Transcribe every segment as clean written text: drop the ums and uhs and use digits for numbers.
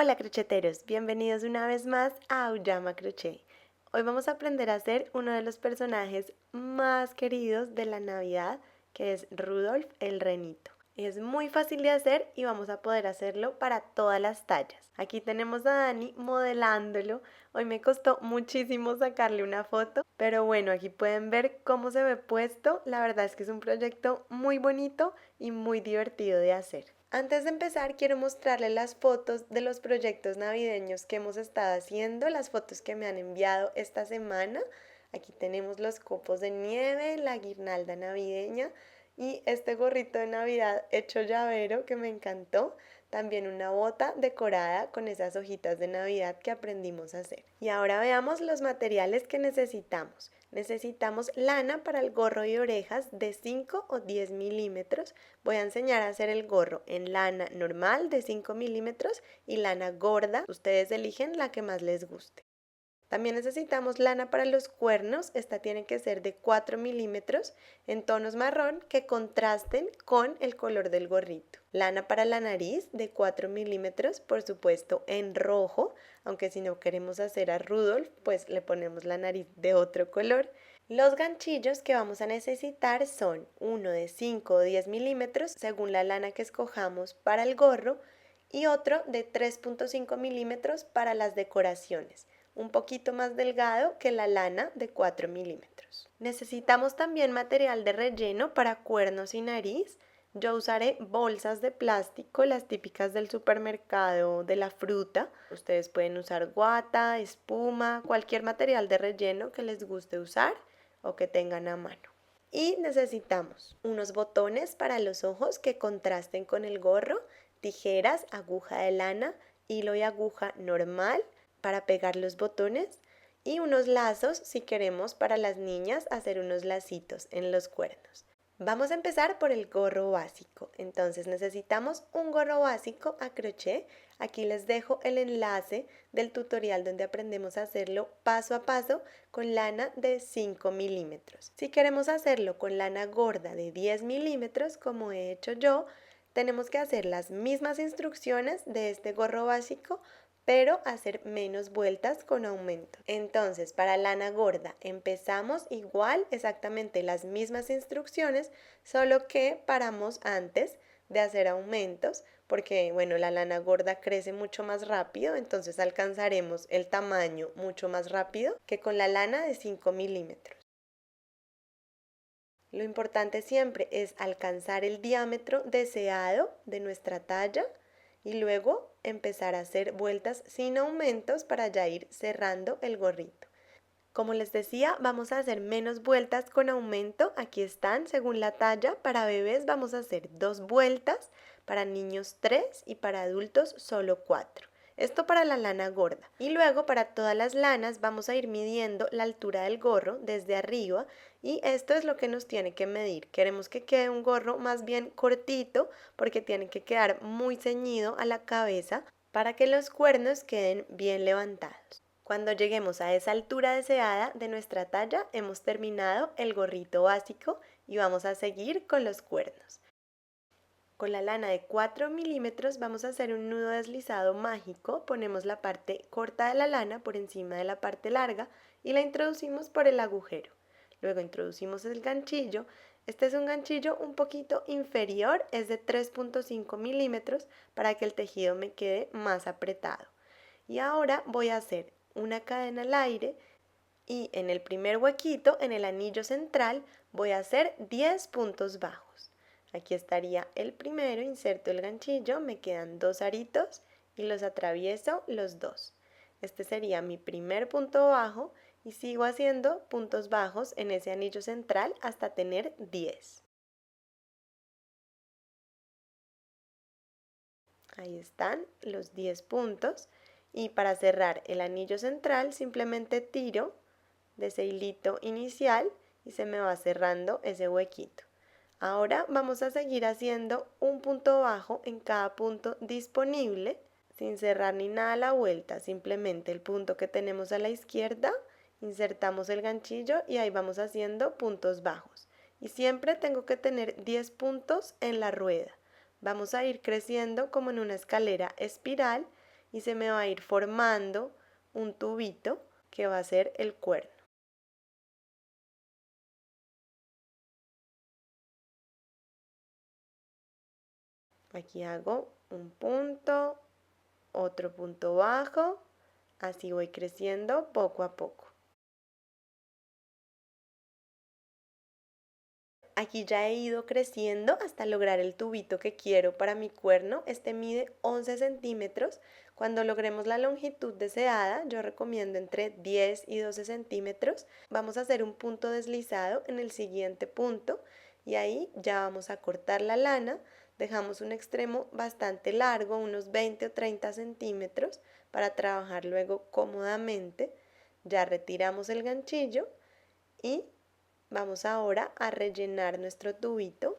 Hola crocheteros, bienvenidos una vez más a Auyama Crochet. Hoy vamos a aprender a hacer uno de los personajes más queridos de la Navidad, que es Rudolf el Renito. Es muy fácil de hacer y vamos a poder hacerlo para todas las tallas. Aquí tenemos a Dani modelándolo. Hoy me costó muchísimo sacarle una foto, pero bueno, aquí pueden ver cómo se ve puesto. La verdad es que es un proyecto muy bonito y muy divertido de hacer. Antes de empezar, quiero mostrarles las fotos de los proyectos navideños que hemos estado haciendo, las fotos que me han enviado esta semana. Aquí tenemos los copos de nieve, la guirnalda navideña y este gorrito de Navidad hecho llavero que me encantó. También una bota decorada con esas hojitas de Navidad que aprendimos a hacer. Y ahora veamos los materiales que necesitamos. Necesitamos lana para el gorro y orejas de 5 o 10 milímetros. Voy a enseñar a hacer el gorro en lana normal de 5 milímetros y lana gorda. Ustedes eligen la que más les guste. También necesitamos lana para los cuernos, esta tiene que ser de 4 milímetros en tonos marrón que contrasten con el color del gorrito. Lana para la nariz de 4 milímetros, por supuesto en rojo, aunque si no queremos hacer a Rudolf, pues le ponemos la nariz de otro color. Los ganchillos que vamos a necesitar son uno de 5 o 10 milímetros según la lana que escojamos para el gorro y otro de 3.5 milímetros para las decoraciones, un poquito más delgado que la lana de 4 milímetros. Necesitamos también material de relleno para cuernos y nariz. Yo usaré bolsas de plástico, las típicas del supermercado de la fruta. Ustedes pueden usar guata, espuma, cualquier material de relleno que les guste usar o que tengan a mano. Y necesitamos unos botones para los ojos que contrasten con el gorro, tijeras, aguja de lana, hilo y aguja normal para pegar los botones y unos lazos si queremos para las niñas hacer unos lacitos en los cuernos. Vamos a empezar por el gorro básico. Entonces necesitamos un gorro básico a crochet. Aquí les dejo el enlace del tutorial donde aprendemos a hacerlo paso a paso con lana de 5 milímetros. Si queremos hacerlo con lana gorda de 10 milímetros, como he hecho yo, tenemos que hacer las mismas instrucciones de este gorro básico, pero hacer menos vueltas con aumento. Entonces, para lana gorda empezamos igual, exactamente las mismas instrucciones, solo que paramos antes de hacer aumentos, porque bueno, la lana gorda crece mucho más rápido, entonces alcanzaremos el tamaño mucho más rápido que con la lana de 5 milímetros. Lo importante siempre es alcanzar el diámetro deseado de nuestra talla y luego empezar a hacer vueltas sin aumentos para ya ir cerrando el gorrito. Como les decía, vamos a hacer menos vueltas con aumento. Aquí están, según la talla. Para bebés vamos a hacer 2 vueltas, para niños 3 y para adultos solo 4. Esto para la lana gorda. Y luego para todas las lanas vamos a ir midiendo la altura del gorro desde arriba y esto es lo que nos tiene que medir. Queremos que quede un gorro más bien cortito porque tiene que quedar muy ceñido a la cabeza para que los cuernos queden bien levantados. Cuando lleguemos a esa altura deseada de nuestra talla, hemos terminado el gorrito básico y vamos a seguir con los cuernos. Con la lana de 4 milímetros vamos a hacer un nudo deslizado mágico, ponemos la parte corta de la lana por encima de la parte larga y la introducimos por el agujero. Luego introducimos el ganchillo. Este es un ganchillo un poquito inferior, es de 3.5 milímetros para que el tejido me quede más apretado. Y ahora voy a hacer una cadena al aire y en el primer huequito, en el anillo central, voy a hacer 10 puntos bajos. Aquí estaría el primero, inserto el ganchillo, me quedan 2 aritos y los atravieso los dos. Este sería mi primer punto bajo y sigo haciendo puntos bajos en ese anillo central hasta tener 10. Ahí están los 10 puntos y para cerrar el anillo central simplemente tiro de ese hilito inicial y se me va cerrando ese huequito. Ahora vamos a seguir haciendo un punto bajo en cada punto disponible sin cerrar ni nada a la vuelta, simplemente el punto que tenemos a la izquierda, insertamos el ganchillo y ahí vamos haciendo puntos bajos. Y siempre tengo que tener 10 puntos en la rueda. Vamos a ir creciendo como en una escalera espiral y se me va a ir formando un tubito que va a ser el cuerno. Aquí hago un punto, otro punto bajo, así voy creciendo poco a poco. Aquí ya he ido creciendo hasta lograr el tubito que quiero para mi cuerno. Este mide 11 centímetros. Cuando logremos la longitud deseada, yo recomiendo entre 10 y 12 centímetros. Vamos a hacer un punto deslizado en el siguiente punto y ahí ya vamos a cortar la lana. Dejamos un extremo bastante largo, unos 20 o 30 centímetros, para trabajar luego cómodamente. Ya retiramos el ganchillo y vamos ahora a rellenar nuestro tubito.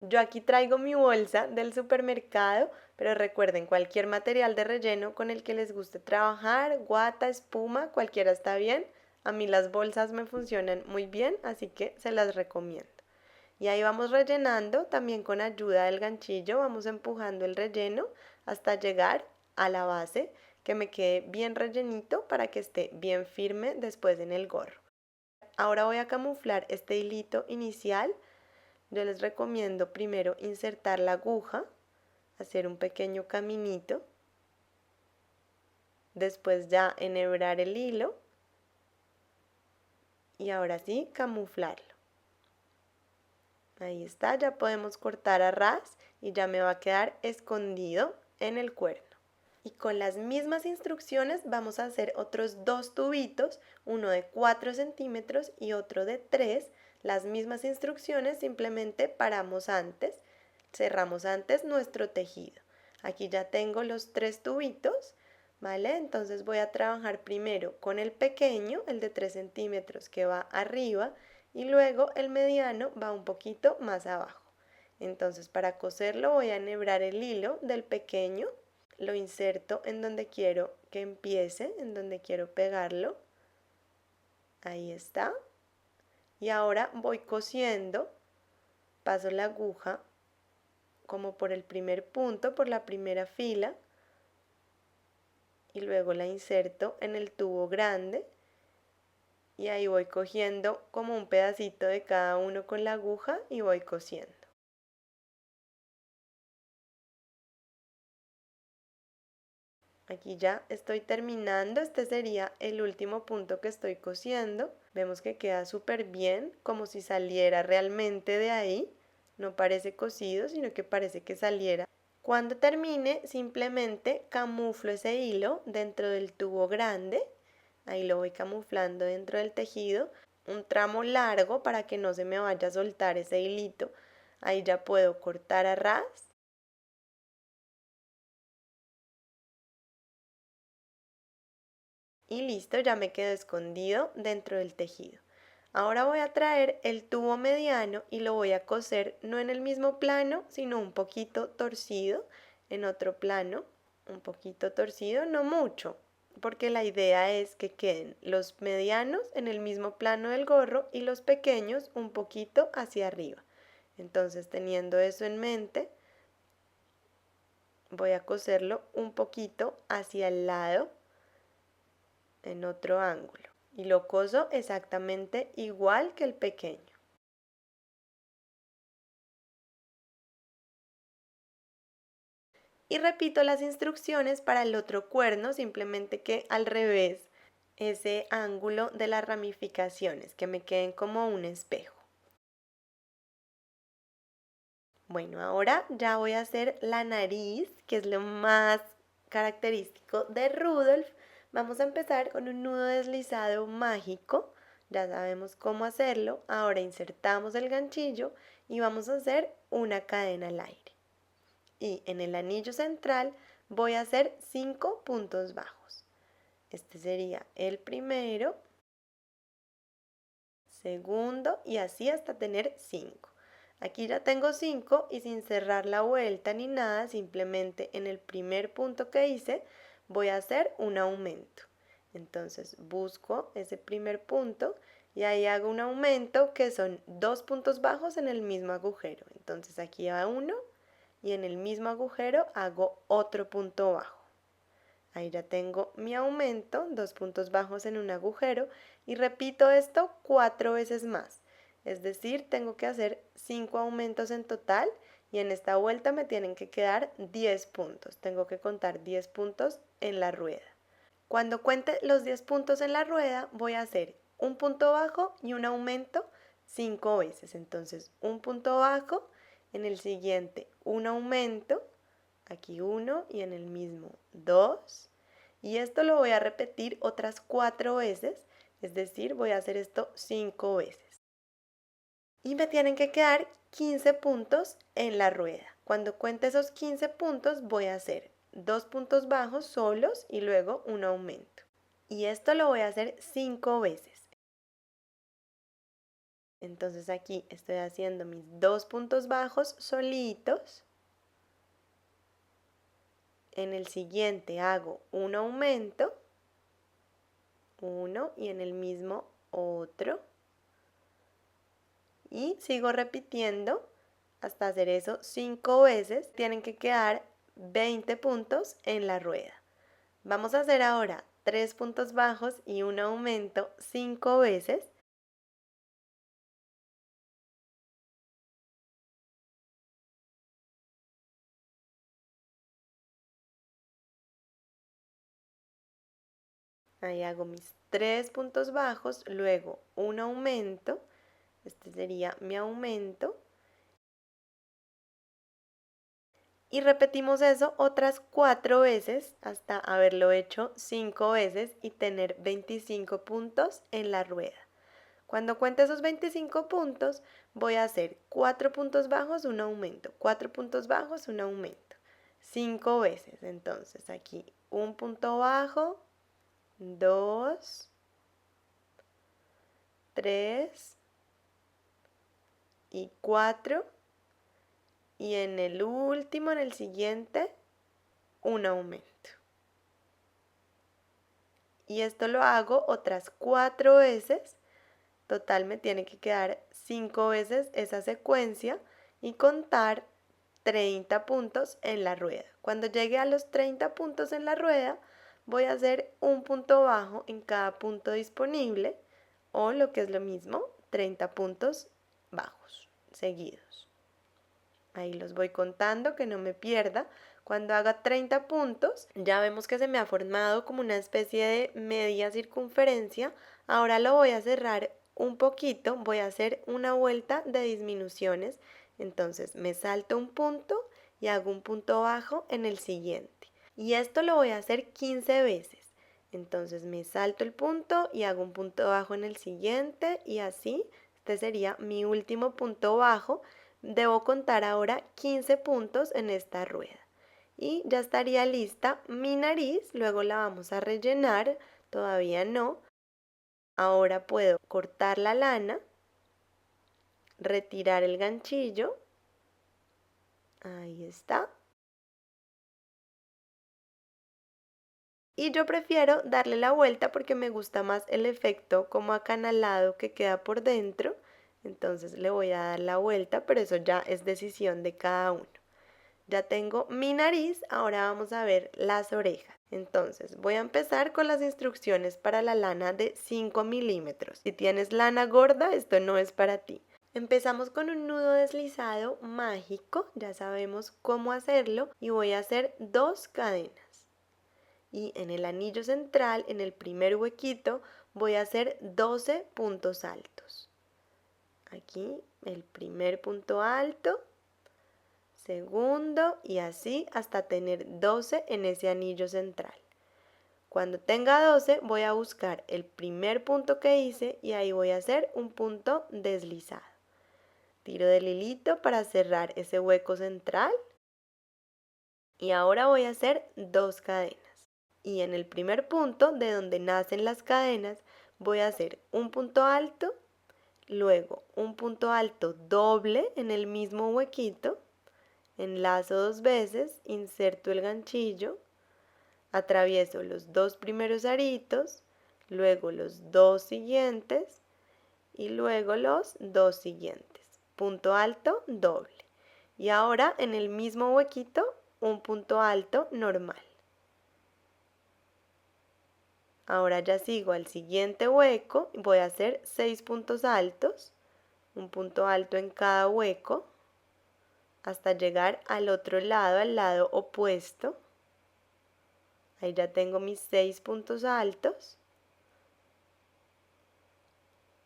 Yo aquí traigo mi bolsa del supermercado, pero recuerden, cualquier material de relleno con el que les guste trabajar, guata, espuma, cualquiera está bien. A mí las bolsas me funcionan muy bien, así que se las recomiendo. Y ahí vamos rellenando, también con ayuda del ganchillo, vamos empujando el relleno hasta llegar a la base, que me quede bien rellenito para que esté bien firme después en el gorro. Ahora voy a camuflar este hilito inicial. Yo les recomiendo primero insertar la aguja, hacer un pequeño caminito, después ya enhebrar el hilo y ahora sí camuflarlo. Ahí está, ya podemos cortar a ras y ya me va a quedar escondido en el cuerno. Y con las mismas instrucciones vamos a hacer otros dos tubitos, uno de 4 centímetros y otro de 3. Las mismas instrucciones, simplemente paramos antes, cerramos antes nuestro tejido. Aquí ya tengo los 3 tubitos, ¿vale? Entonces voy a trabajar primero con el pequeño, el de 3 centímetros que va arriba, y luego el mediano va un poquito más abajo. Entonces para coserlo voy a enhebrar el hilo del pequeño, lo inserto en donde quiero que empiece, en donde quiero pegarlo. Ahí está. Y ahora voy cosiendo, paso la aguja como por el primer punto, por la primera fila, y luego la inserto en el tubo grande y ahí voy cogiendo como un pedacito de cada uno con la aguja y voy cosiendo. Aquí ya estoy terminando, este sería el último punto que estoy cosiendo. Vemos que queda súper bien, como si saliera realmente de ahí. No parece cosido, sino que parece que saliera. Cuando termine, simplemente camuflo ese hilo dentro del tubo grande. Ahí lo voy camuflando dentro del tejido. Un tramo largo para que no se me vaya a soltar ese hilito. Ahí ya puedo cortar a ras. Y listo, ya me quedó escondido dentro del tejido. Ahora voy a traer el tubo mediano y lo voy a coser no en el mismo plano, sino un poquito torcido, en otro plano, un poquito torcido, no mucho, porque la idea es que queden los medianos en el mismo plano del gorro y los pequeños un poquito hacia arriba. Entonces, teniendo eso en mente, voy a coserlo un poquito hacia el lado en otro ángulo y lo coso exactamente igual que el pequeño. Y repito las instrucciones para el otro cuerno, simplemente que al revés, ese ángulo de las ramificaciones, que me queden como un espejo. Bueno, ahora ya voy a hacer la nariz, que es lo más característico de Rudolf. Vamos a empezar con un nudo deslizado mágico. Ya sabemos cómo hacerlo. Ahora insertamos el ganchillo y vamos a hacer una cadena al aire. Y en el anillo central voy a hacer 5 puntos bajos. Este sería el primero, segundo y así hasta tener 5. Aquí ya tengo 5 y sin cerrar la vuelta ni nada, simplemente en el primer punto que hice voy a hacer un aumento. Entonces busco ese primer punto y ahí hago un aumento que son 2 puntos bajos en el mismo agujero. Entonces aquí va uno y en el mismo agujero hago otro punto bajo. Ahí ya tengo mi aumento, 2 puntos bajos en un agujero y repito esto 4 veces más. Es decir, tengo que hacer 5 aumentos en total y en esta vuelta me tienen que quedar 10 puntos. Tengo que contar 10 puntos en la rueda. Cuando cuente los 10 puntos en la rueda voy a hacer un punto bajo y un aumento 5 veces. Entonces un punto bajo, en el siguiente un aumento, aquí 1 y en el mismo 2. Y esto lo voy a repetir otras 4 veces, es decir, voy a hacer esto 5 veces. Y me tienen que quedar 15 puntos en la rueda. Cuando cuente esos 15 puntos voy a hacer 2 puntos bajos solos y luego un aumento. Y esto lo voy a hacer 5 veces. Entonces aquí estoy haciendo mis 2 puntos bajos solitos. En el siguiente hago un aumento, 1 y en el mismo otro. Y sigo repitiendo hasta hacer eso 5 veces. Tienen que quedar 20 puntos en la rueda. Vamos a hacer ahora 3 puntos bajos y un aumento 5 veces. Ahí hago mis 3 puntos bajos, luego un aumento. Este sería mi aumento. Y repetimos eso otras 4 veces hasta haberlo hecho 5 veces y tener 25 puntos en la rueda. Cuando cuente esos 25 puntos, voy a hacer 4 puntos bajos, un aumento, 4 puntos bajos, un aumento, 5 veces. Entonces aquí un punto bajo, 2, 3 y 4. Y en el último, en el siguiente, un aumento. Y esto lo hago otras 4 veces. Total me tiene que quedar 5 veces esa secuencia y contar 30 puntos en la rueda. Cuando llegue a los 30 puntos en la rueda, voy a hacer un punto bajo en cada punto disponible, o lo que es lo mismo, 30 puntos bajos seguidos. Ahí los voy contando, que no me pierda. Cuando haga 30 puntos, ya vemos que se me ha formado como una especie de media circunferencia. Ahora lo voy a cerrar un poquito, voy a hacer una vuelta de disminuciones. Entonces me salto un punto y hago un punto bajo en el siguiente. Y esto lo voy a hacer 15 veces. Entonces me salto el punto y hago un punto bajo en el siguiente y así. Este sería mi último punto bajo. Debo contar ahora 15 puntos en esta rueda. Y ya estaría lista mi nariz, luego la vamos a rellenar, todavía no. Ahora puedo cortar la lana, retirar el ganchillo, ahí está. Y yo prefiero darle la vuelta porque me gusta más el efecto como acanalado que queda por dentro. Entonces le voy a dar la vuelta, pero eso ya es decisión de cada uno. Ya tengo mi nariz, ahora vamos a ver las orejas. Entonces voy a empezar con las instrucciones para la lana de 5 milímetros. Si tienes lana gorda, esto no es para ti. Empezamos con un nudo deslizado mágico, ya sabemos cómo hacerlo, y voy a hacer 2 cadenas. Y en el anillo central, en el primer huequito, voy a hacer 12 puntos altos. Aquí el primer punto alto, segundo y así hasta tener 12 en ese anillo central. Cuando tenga 12 voy a buscar el primer punto que hice y ahí voy a hacer un punto deslizado. Tiro del hilito para cerrar ese hueco central y ahora voy a hacer 2 cadenas. Y en el primer punto de donde nacen las cadenas voy a hacer un punto alto, luego un punto alto doble en el mismo huequito, enlazo 2 veces, inserto el ganchillo, atravieso los 2 primeros aritos, luego los 2 siguientes y luego los 2 siguientes. Punto alto doble. Y ahora en el mismo huequito un punto alto normal. Ahora ya sigo al siguiente hueco y voy a hacer 6 puntos altos, un punto alto en cada hueco, hasta llegar al otro lado, al lado opuesto. Ahí ya tengo mis 6 puntos altos.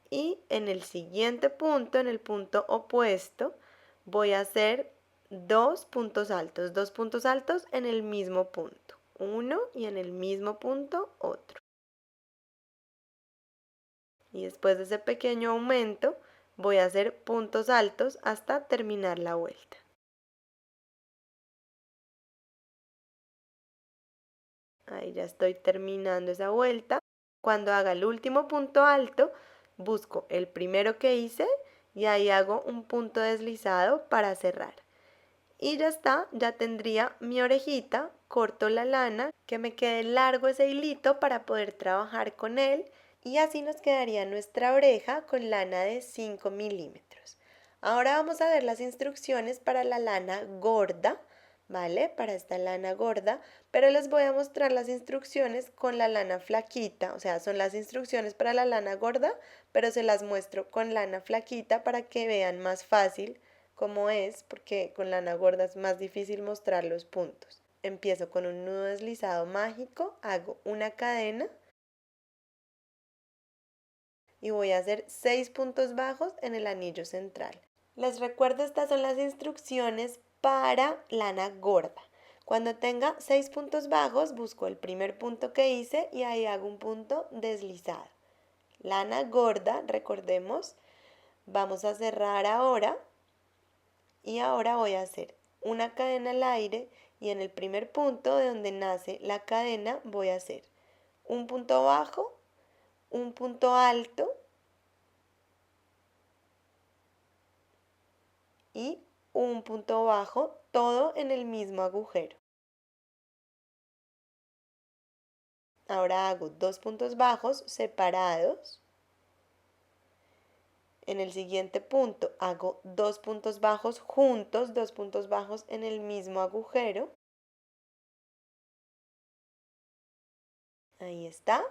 Y en el siguiente punto, en el punto opuesto, voy a hacer 2 puntos altos en el mismo punto. Uno y en el mismo punto otro. Y después de ese pequeño aumento, voy a hacer puntos altos hasta terminar la vuelta. Ahí ya estoy terminando esa vuelta. Cuando haga el último punto alto, busco el primero que hice y ahí hago un punto deslizado para cerrar. Y ya está, ya tendría mi orejita, corto la lana, que me quede largo ese hilito para poder trabajar con él y así nos quedaría nuestra oreja con lana de 5 milímetros. Ahora vamos a ver las instrucciones para la lana gorda, ¿vale? Para esta lana gorda, pero les voy a mostrar las instrucciones con la lana flaquita, o sea, son las instrucciones para la lana gorda, pero se las muestro con lana flaquita para que vean más fácil cómo es, porque con lana gorda es más difícil mostrar los puntos. Empiezo con un nudo deslizado mágico, hago una cadena y voy a hacer 6 puntos bajos en el anillo central. Les recuerdo, estas son las instrucciones para lana gorda. Cuando tenga 6 puntos bajos, busco el primer punto que hice y ahí hago un punto deslizado. Lana gorda, recordemos, vamos a cerrar ahora y ahora voy a hacer una cadena al aire y en el primer punto de donde nace la cadena voy a hacer un punto bajo, un punto alto y un punto bajo, todo en el mismo agujero. Ahora hago 2 puntos bajos separados. En el siguiente punto hago 2 puntos bajos juntos, 2 puntos bajos en el mismo agujero. Ahí está.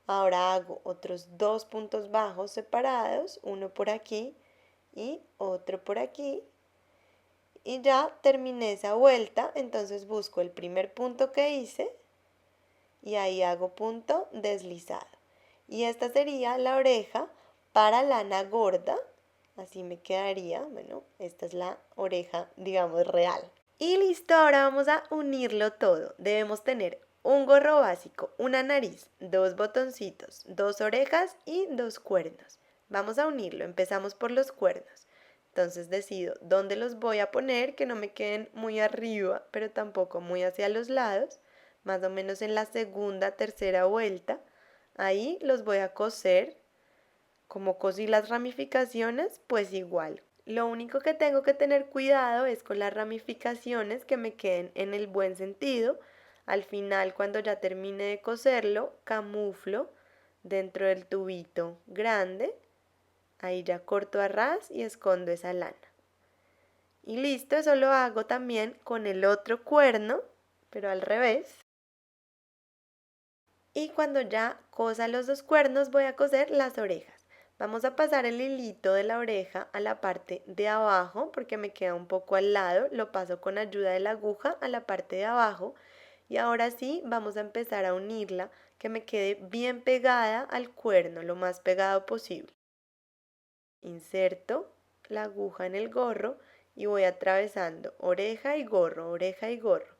Ahora hago otros 2 puntos bajos separados, uno por aquí y otro por aquí. Y ya terminé esa vuelta, entonces busco el primer punto que hice y ahí hago punto deslizado. Y esta sería la oreja para lana gorda. Así me quedaría, bueno, esta es la oreja, digamos, real. Y listo, ahora vamos a unirlo todo. Debemos tener un gorro básico, una nariz, 2 botoncitos, 2 orejas y 2 cuernos. Vamos a unirlo, empezamos por los cuernos. Entonces decido dónde los voy a poner, que no me queden muy arriba, pero tampoco muy hacia los lados, más o menos en la segunda, tercera vuelta. Ahí los voy a coser. Como cosí las ramificaciones, pues igual. Lo único que tengo que tener cuidado es con las ramificaciones que me queden en el buen sentido. Al final, cuando ya termine de coserlo, camuflo dentro del tubito grande. Ahí ya corto a ras y escondo esa lana. Y listo, eso lo hago también con el otro cuerno, pero al revés. Y cuando ya cosa los 2 cuernos, voy a coser las orejas. Vamos a pasar el hilito de la oreja a la parte de abajo porque me queda un poco al lado. Lo paso con ayuda de la aguja a la parte de abajo. Y ahora sí vamos a empezar a unirla, que me quede bien pegada al cuerno, lo más pegado posible. Inserto la aguja en el gorro y voy atravesando oreja y gorro, oreja y gorro.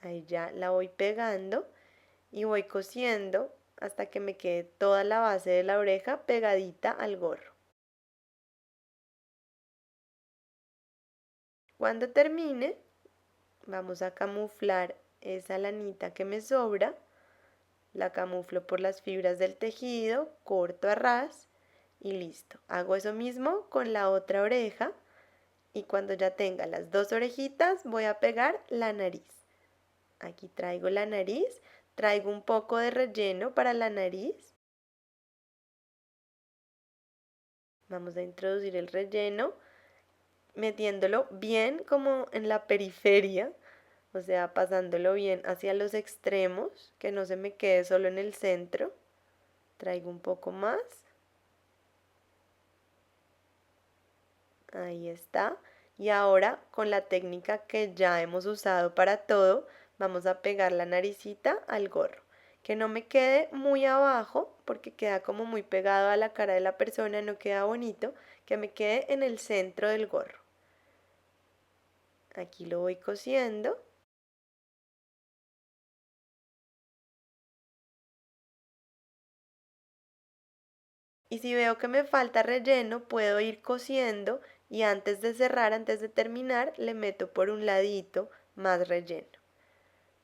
Ahí ya la voy pegando y voy cosiendo hasta que me quede toda la base de la oreja pegadita al gorro. Cuando termine, vamos a camuflar esa lanita que me sobra. La camuflo por las fibras del tejido, corto a ras y listo. Hago eso mismo con la otra oreja y cuando ya tenga las 2 orejitas voy a pegar la nariz. Aquí traigo la nariz. Traigo un poco de relleno para la nariz. Vamos a introducir el relleno metiéndolo bien como en la periferia, o sea, pasándolo bien hacia los extremos, que no se me quede solo en el centro. Traigo un poco más. Ahí está. Y ahora con la técnica que ya hemos usado para todo, vamos a pegar la naricita al gorro. Que no me quede muy abajo porque queda como muy pegado a la cara de la persona, no queda bonito. Que me quede en el centro del gorro. Aquí lo voy cosiendo. Y si veo que me falta relleno, puedo ir cosiendo y antes de cerrar, antes de terminar, le meto por un ladito más relleno.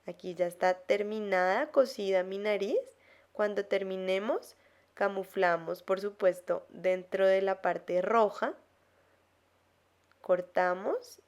Aquí ya está terminada, cosida mi nariz. Cuando terminemos, camuflamos, por supuesto, dentro de la parte roja. Cortamos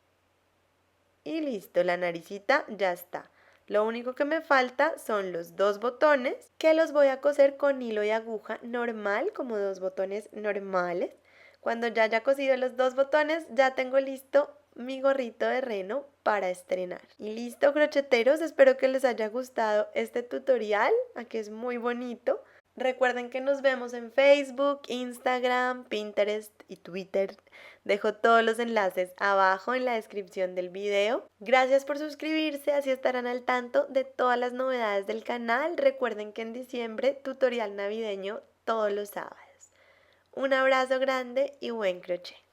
y listo, la naricita ya está. Lo único que me falta son los dos botones que los voy a coser con hilo y aguja normal, como dos botones normales. Cuando ya haya cosido los dos botones, ya tengo listo mi gorrito de reno para estrenar. Y listo, crocheteros, espero que les haya gustado este tutorial, aquí es muy bonito. Recuerden que nos vemos en Facebook, Instagram, Pinterest y Twitter. Dejo todos los enlaces abajo en la descripción del video. Gracias por suscribirse, así estarán al tanto de todas las novedades del canal. Recuerden que en diciembre, tutorial navideño todos los sábados. Un abrazo grande y buen crochet.